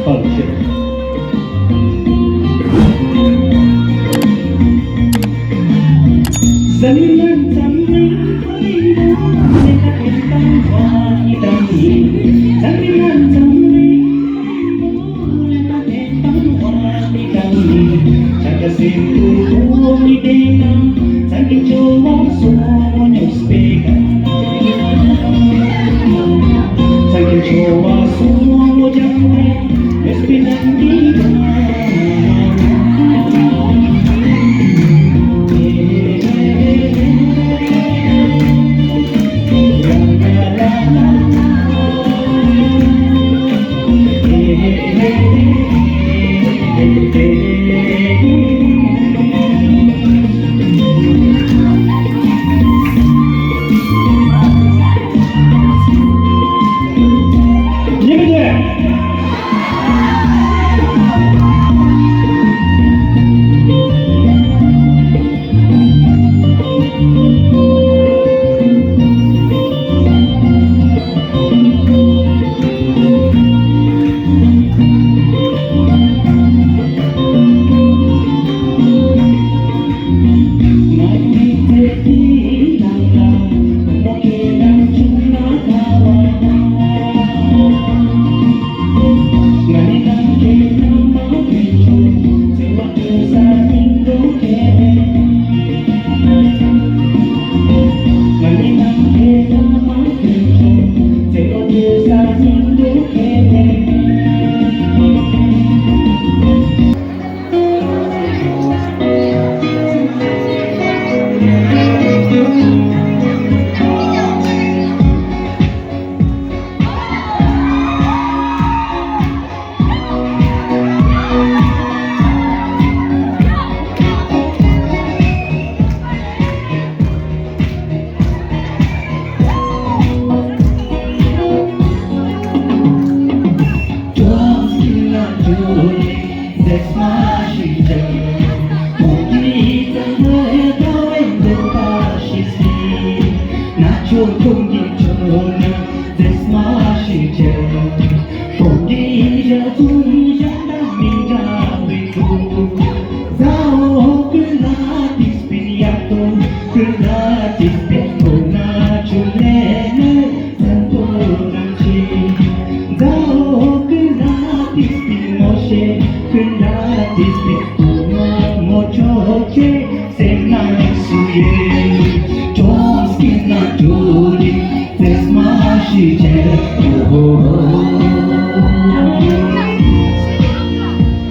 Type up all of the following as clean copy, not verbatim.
放一下。Zaman zaman harimu kita intang wahidani. Zaman zaman kita intang wahidani. Jaga simpuku ni dena, saking cuma semuanya speka. Saking cuma semua jangan mespinan kita.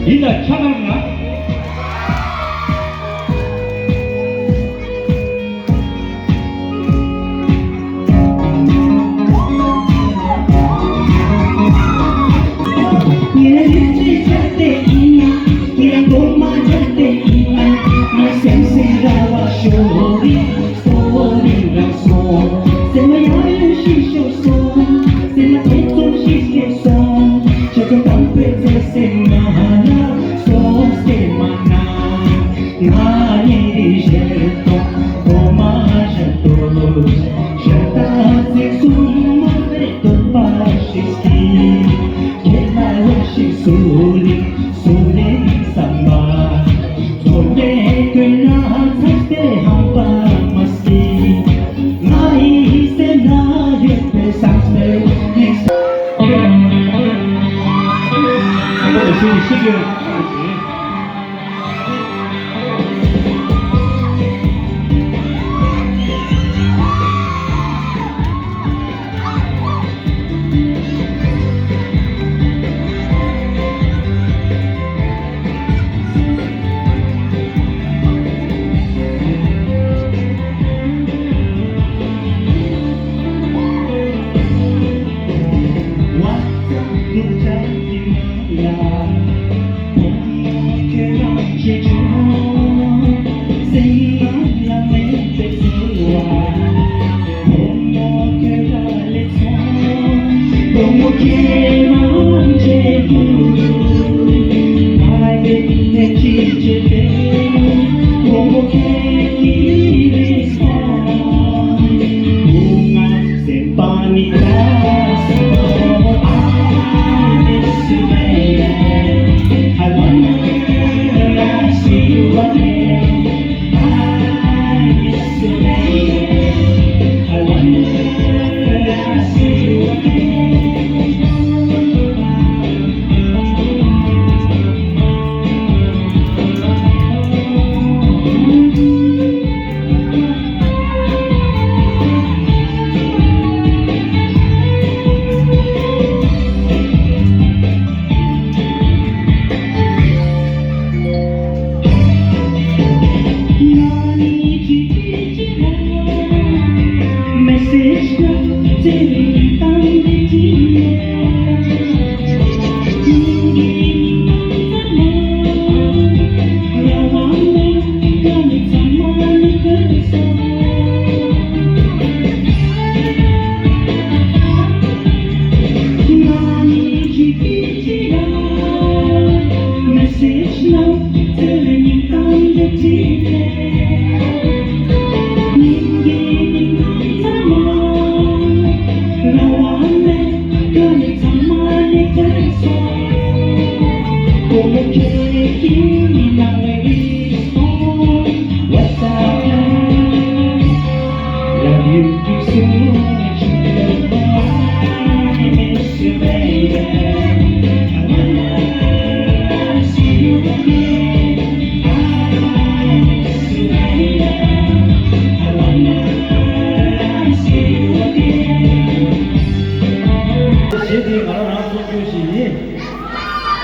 인자 찬양나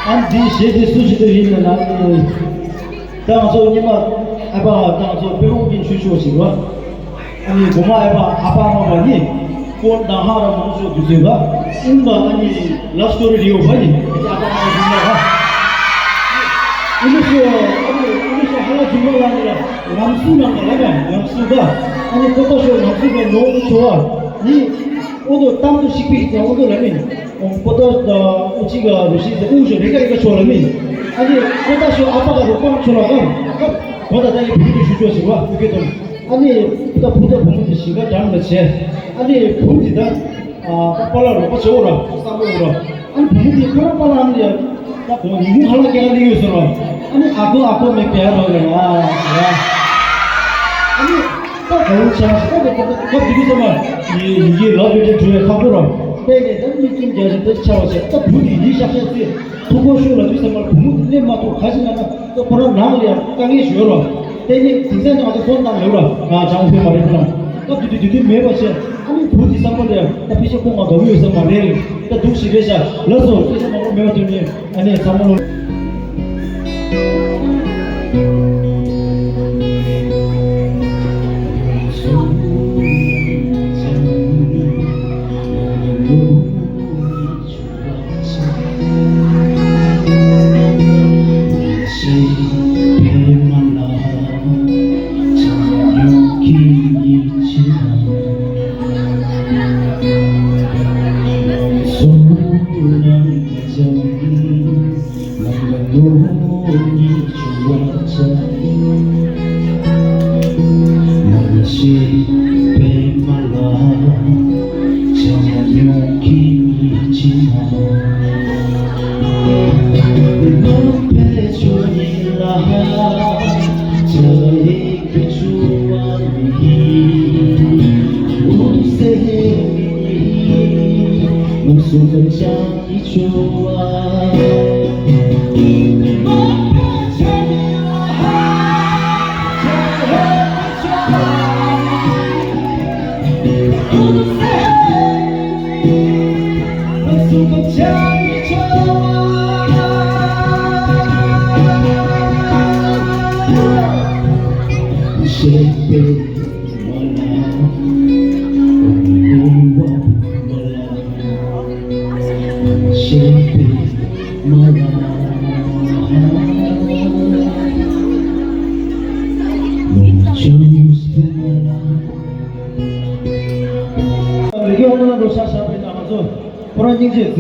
俺这些的事情都应该拿当初你们阿爸当初不用跟去学习吧？아니 고마 아빠 아빠 엄마니 꼭 나하라 무슨 주제가 인가 아니 러스토리 리오 봐니 아빠 엄마가 이것이 하나 중요가 아니라 남수만 가면 남수가 아니 그것이 남수가 너무 좋아 이 오도 땀도 식히기 오도 라면 보다 우치가 무시서 우셔 내가 이거 좋아라면 아니 그것이 아빠가 못 좋아가 보다 다 이렇게 주셔서 와 이게 좀 아니 또 부자 부모님 시가 잘못지 아니 부모님다 아 빨라로 빠져오라 싸우라 아니 부모님 그런 말 하는 게 나 부모님 하려게 하는 이유서로 아니 아고 몇 배하러 그래 아니 또 좋은 찬스 또 비교서만 이게 러브를 줘야 하고로 내게 너무 느낌 저한테 차와서 또 부모님이 시작했을 때 도고쇼라 주서 말 부모님 맛도 가지나 또 그런 나물이야 강에 줘라 대니 등산장 아주 손당 해라 아 장수 말이구나 또 뒤뒤 매버시 아니 부디 삼벌이야 나 피셔공가 너무 요새 말해 또 독시 계셔 러서 그래서 먹고 매워더니 아니 삼벌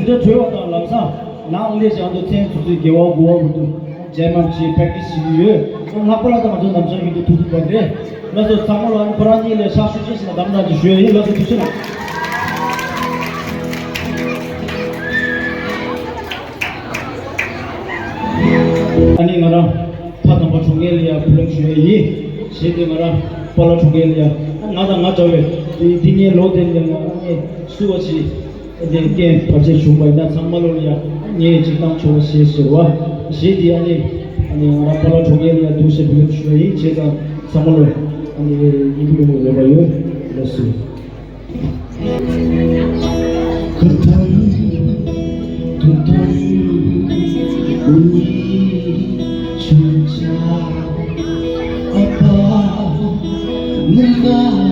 진짜 조용하다 람사 나 올리지 않도 텐 두두 개와 고와부터 제만치 프랙티스 위에 오늘 학벌하다 맞은 남자에게도 두두 건데 그래서 상물로 한 브라니엘의 사수지시나 남나지 주에 그래서 두시나 아니 말아 파도 뭐 종엘이야 불렁 주에 세대 말아 벌어 종엘이야 나다 맞아왜 이 딩에 로덴데 아니 수어지 이게 벌써 중간에 상말로야 예 지금 조시스와 시디 아니 아빠가 종이야 두세 분 주의 제가 상말로 아니 이불로 내봐요 그랬어 그탄 우리 진짜 아빠 내가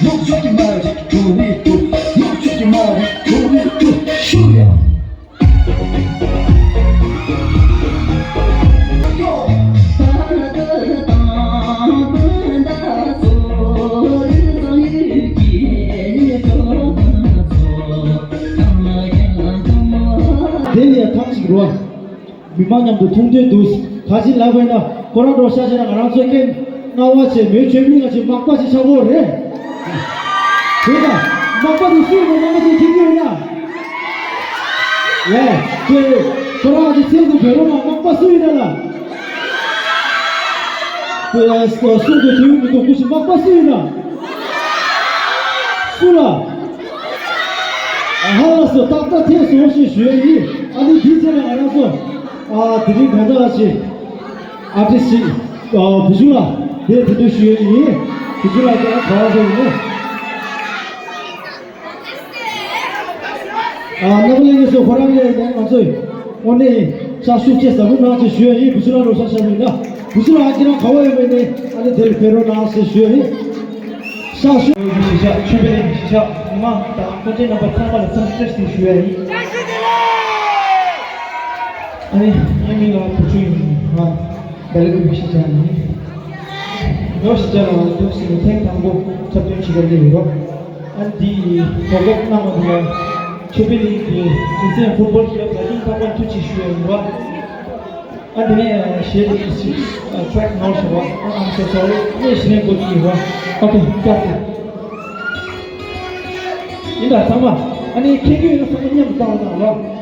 멈추지 말지 우리 또 멈추지 말지 우리 또 쉬어 대리야 탕식으로 미만냠도 통제도 가질라고 해나 고라도 사실은 안 하면서 이렇게 나와서 매 죄민이가 지금 막바지 차고 그래 그러니까 막바지 쓰고 막바지 튕겨오냐 그 돌아가지 세도 배로나 막바 쓰이잖아 그 술도 대우미도 혹시 막바 쓰이나 술아 알았어 따뜻해서 혹시 주연이 아니 디제랑 알아서 드림 가져가지 아저씨 부주라 내 드디 주연이 부주라 때가 가와서 있네 나블레에서 호랑이에 대한 것을 오늘 사수체에서 나한테 주연이 부주라로 사셨습니다 부주라 아기랑 가와야 되네 아니 될 배로 나왔어 주연이 사수 시작 준비 시작 이만 번째 넘버 3번 선수들 주연이 아니 예민가 부주인 달고 계시잖아요. 여시잖아. 역시 생방법 접종 시간대로 안디 고객 나머지가 초비리 인생 풋볼 클럽 가진 가ban 투치 슈엔과 안디네 쉐리 트랙 나우스와 I'm so sorry. 네 신의 고기와 오케이 자. 인다 잠깐 아니 케이크에서 선생님 나오나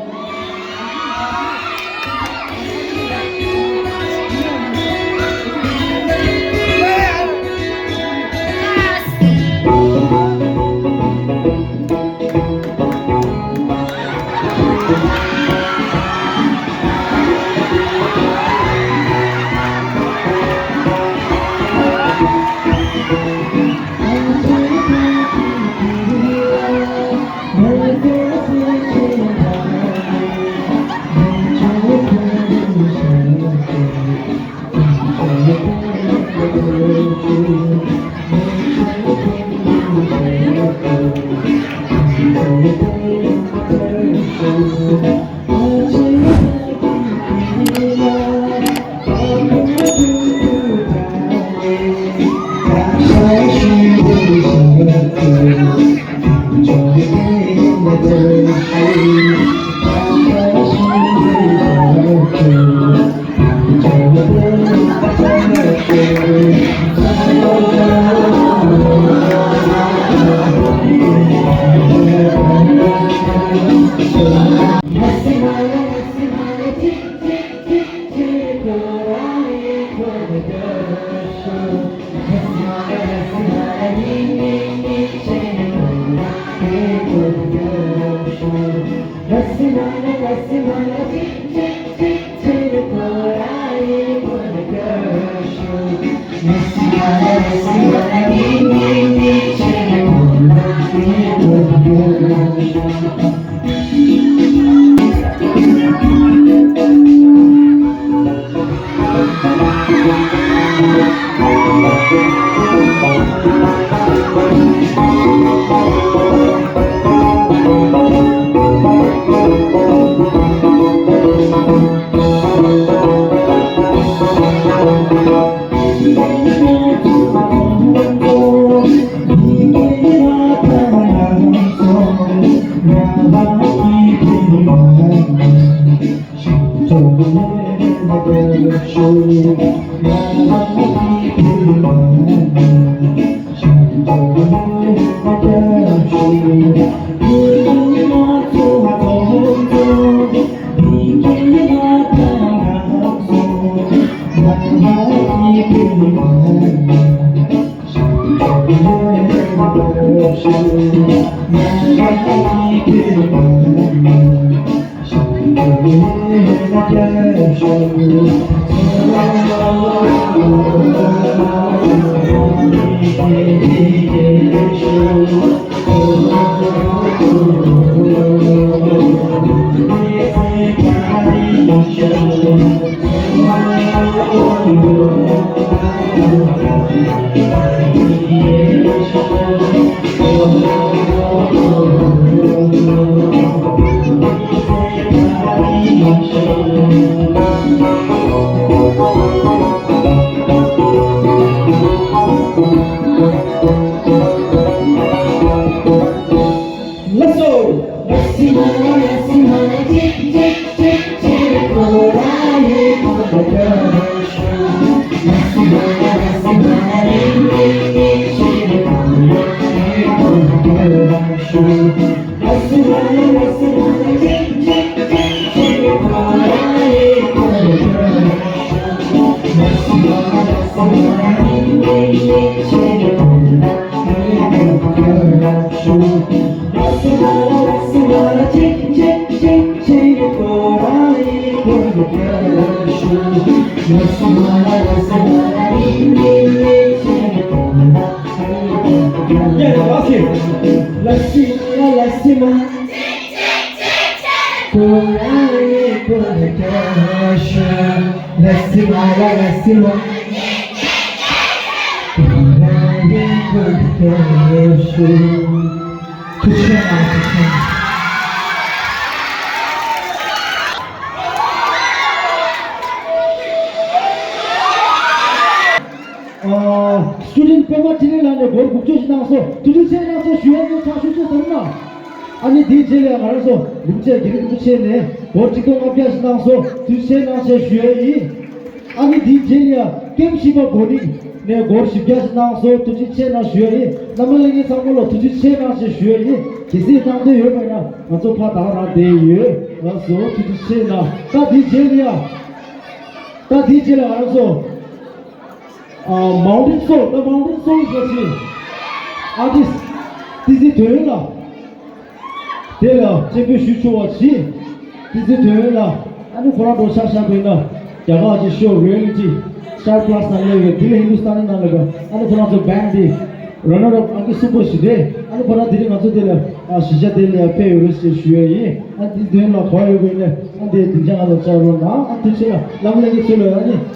Let's go. Yeah, that's it. Let's see, let's see, man. Let's see, let's see, man. 스튜던트 페마티를 뭘 국조시 나와서 두들세 나와서 주연도 차수도 설마 아니 디젤에 말해서 문제 기름 붙이네 뭘 지금 앞에서 나와서 두세 나와서 주연이 아니 디젤이야 게임시바 보니 내 고르시비아서 나와서 두지체 나 주연이 남을에게 상물로 두지체 나와서 주연이 기세 당도 여봐야 맞아 파다라 대유 와서 두지체 나다 디젤이야 다 디젤에 말해서 mountain soul, the mountain soul is the artist. This is Toyola. Tela, Chepe Shuchu Wachi. This is Toyola. And for our Shasha Bina, Yavaji show reality. Star Plus Nalaga, Dile Hindustani Nalaga, and for the band, runner up Anki Super Shide, and for our Dili Matudilla, Shisha Delia Pay, Rusty Shuey, and this Dela Hoy Winner, and the Dijana Charona, and Tishela, Lamley Sulu,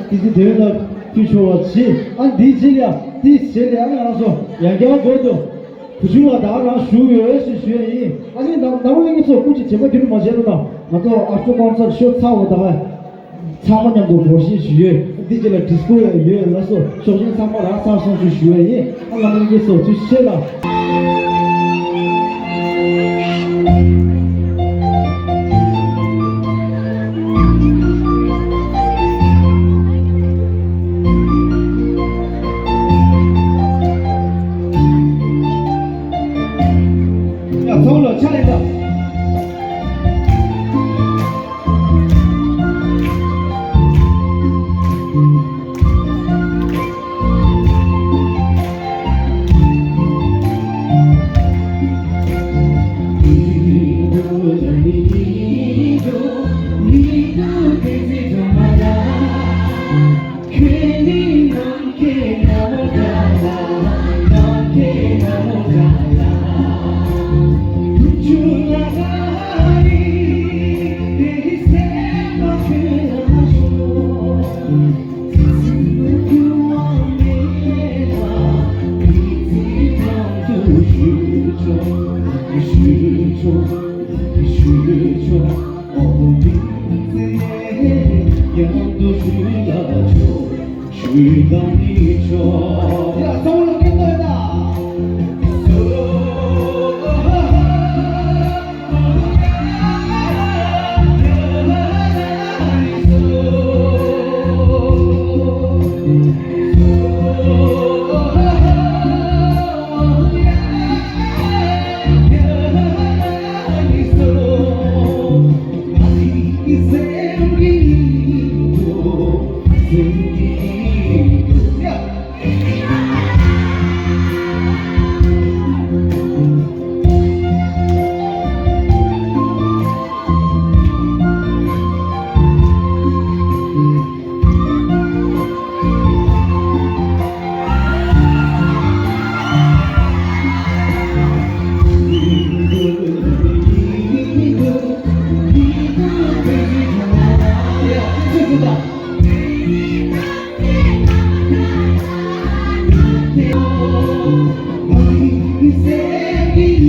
this is Toyola. 피쇼지 안 디젤이야 디젤이야 알아서 야기와 거도 부주가 나랑 슈여스 슈이 아니 나올링에서 굳이 제가 들은 맞아도나 나도 앞쪽 공사 쇼 타오다가 사모년도 보시 슈이 디젤 디스코에 예라서 쇼진 상마라 사선 슈이 나올링에서 주셔라 Solo, challenge.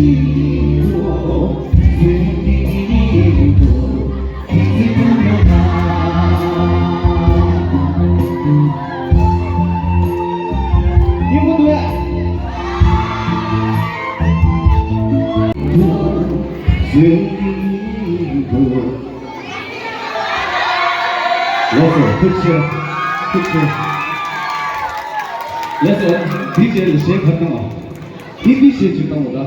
생일이고 생일이고 기쁘려나 이거 누구야? 생일이고 왔어 그치 그치 레슨 DJ를 시작했던 거 BBC 했던 거다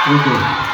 오케이